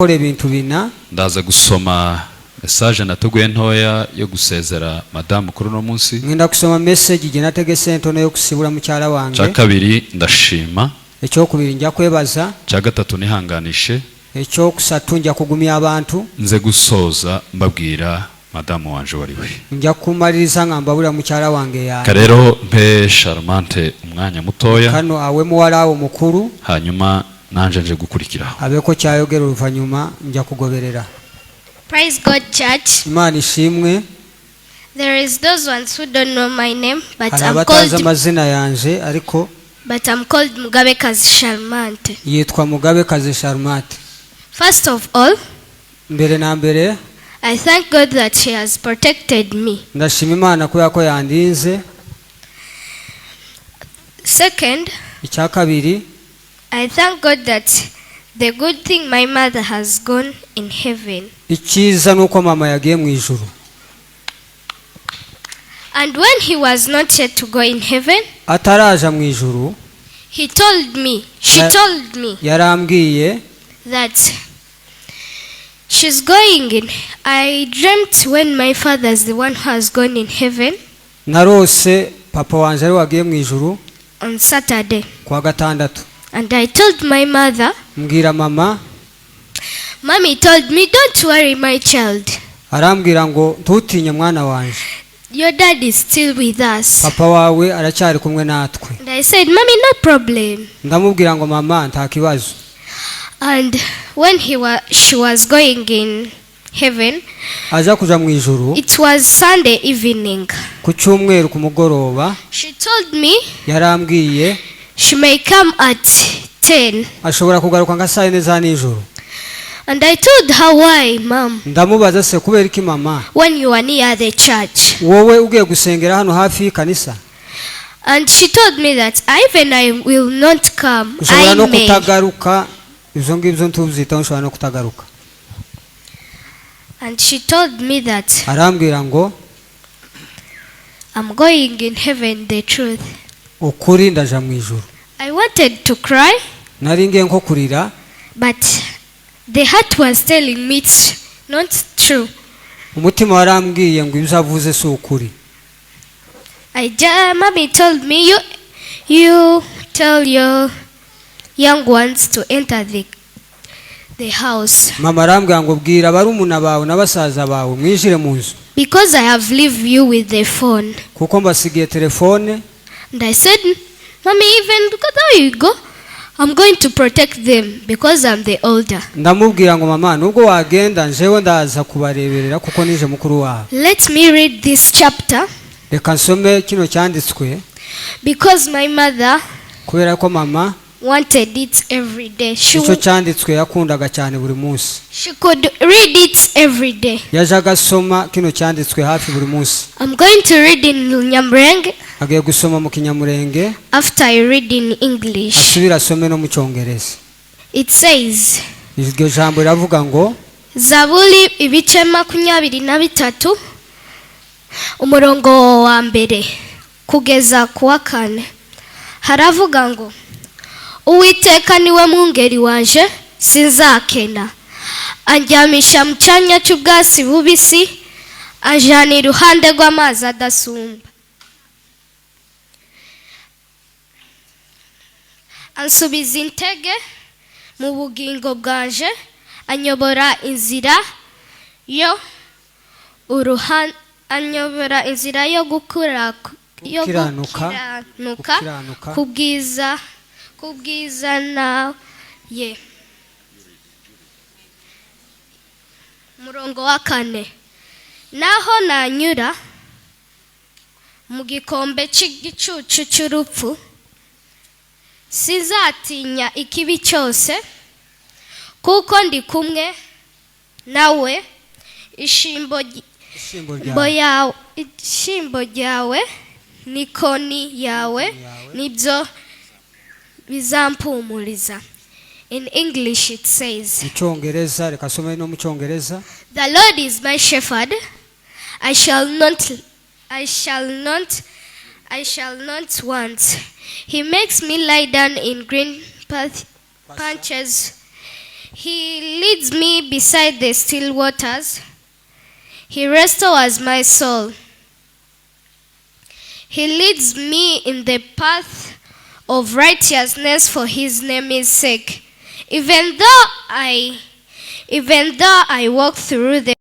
ndaza gusoma message nateguye ntoya yo gusezera madamu kuri no munsi. Ngenda kusoma message je nategese ntono yo kusibura mucyara wange. Cya kabiri ndashima. Ecyo kubiri njya kwebaza. Cya gatatu nihanganishe. Ecyo kusatu njya kugumya abantu. Nze gusoza mbabwira madamu wanje wariwe. Njya kumaririza ngambabura mucyara wange ya. Karero mpe Charmante umwanya mutoya. Kano awe muwarawo mukuru. Hanyuma nanje nje gukurikiraho. Abeko cyayogera uruvanyuma njya kugoberera. Praise God, church. Imana ishimwe. There is those ones who don't know my name, but I'm called Mugabekazi Charmante. Yitwa Mugabekazi Charmante. First of all, mbere na mbere, I thank God that He has protected me. Ndashima Imana ko yandinze. Second, icya kabiri, I thank God that the good thing my mother has gone in heaven. Ikiza nuko mama yagiye mu ijuru. And when he was not yet to go in heaven, ataraja mu ijuru, she told me yarambwiye that she's going in. I dreamt when my father is the one who has gone in heaven. Narose papa wanje ari wagiye mu ijuru on Saturday. Kwa gatandatu. And I told my mother, mbwira mama, Mommy told me, don't worry my child. Arambwira ngo ntutinye mwana wanje. Your dad is still with us. Papa wawe aracyari kumwe natwe. And I said, Mommy, no problem. Ndamubwira ngo mama nta kibazo. And when she was going in heaven, aza kuja mu ijuru, it was Sunday evening. Ku cyumweru ku mugoroba, she told me, yarambwiye, she may come at 10. ashobora kugaruka nga saa 4 za nijoro. And I told her, why, Mom? Ndamubaza se kubera iki mama? When you are near the church. Wowe ugiye gusengera hano hafi y'kanisa. And she told me that even I will not come. I no kutagaruka, izo ngibyo ntuzita nshobora no kutagaruka. And she told me that arambwira ngo I'm going in heaven, the truth. Ukuri ndaja mu ijuru. I wanted to cry. Nari ngiye nko kurira. But the heart was telling me it's not true. Umutima warambwiye ngo ibyo avuze si ukuri. Mommy told me, you tell your young ones to enter the house. Mama arambwira ngo bwira barumuna bawe n'abasaza bawe mwinjire mu nzu. Because I have left you with the phone. Kuko mbasigiye telefone. And I said, Mommy, even because how you go, I'm going to protect them because I'm the older. Ndamubwira ngo mama nubwo wagenda njewe ndaza kubareberera kuko nije mukuru wawe. Let me read this chapter. Reka nsome kino cyanditswe. Because my mother kubera ko mama wanted it every day. Icyo cyanditswe yakundaga cyane buri munsi. She could read it every day. Yajaga soma kino cyanditswe hafi buri munsi. I'm going to read in Nyamurenge. Agiye gusoma mu Kinyamurenge. After I read in English. Asubira some no mu Cyongereza. It says. Iryo jambo riravuga ngo Zaburi ibice 23 umurongo wa mbere kugeza kuwa 4 haravuga ngo Uwiteka niwe mwungeri wanje sinzakena, anjyamisha mu cyanya cy'ubwatsi bubisi, anjyana iruhande rw'amazi adasumba, ansubiza intege mu bugingo bwanje, anyobora inzira yo gukiranuka kubwiza nawe. Murongo wa 4 naho nanyura mu gikombe cy'igicucu cy'urupfu, sizatinya ikibi cyose, kuko ndi kumwe nawe, ishimbo ryawe n'ikoni yawe nibyo bizampumuriza. In English it says, mu Cyongereza reka some no mu Cyongereza, the Lord is my shepherd, I shall not want. He makes me lie down in green patches. He leads me beside the still waters. He restores my soul. He leads me in the path of righteousness for his name's sake. Even though I walk through the